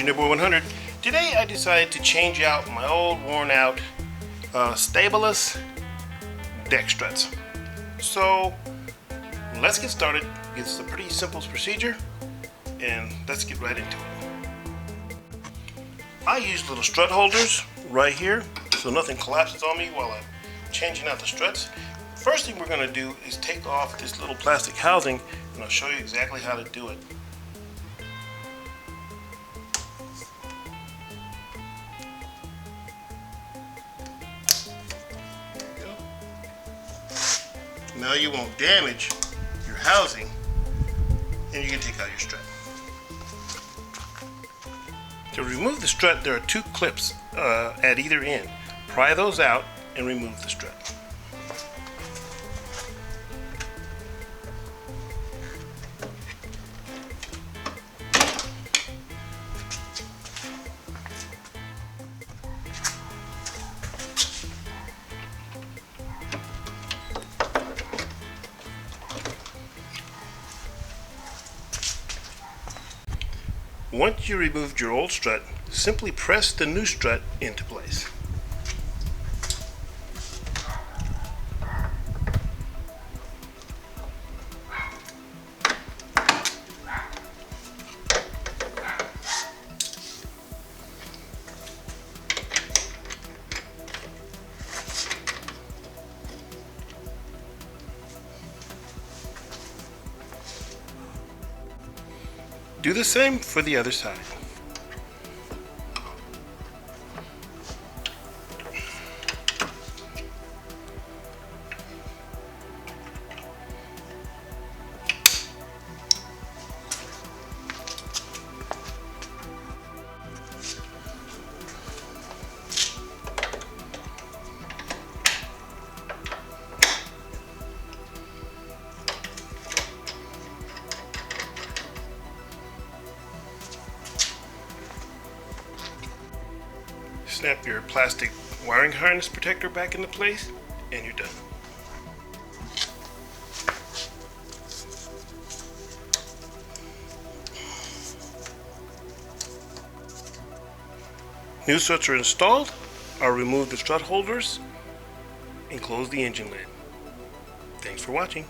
Engineer Boy 100. Today I decided to change out my old worn out Stabilis deck struts. So let's get started. It's a pretty simple procedure and let's get right into it. I use little strut holders right here so nothing collapses on me while I'm changing out the struts. First thing we're going to do is take off this little plastic housing, and I'll show you exactly how to do it. There you go. Now you won't damage your housing, and you can take out your strut. To remove the strut, there are two clips at either end. Pry those out and remove the strut. Once you removed your old strut, simply press the new strut into place. Do the same for the other side. Snap your plastic wiring harness protector back into place, and you're done. New struts are installed. I'll remove the strut holders and close the engine lid. Thanks for watching.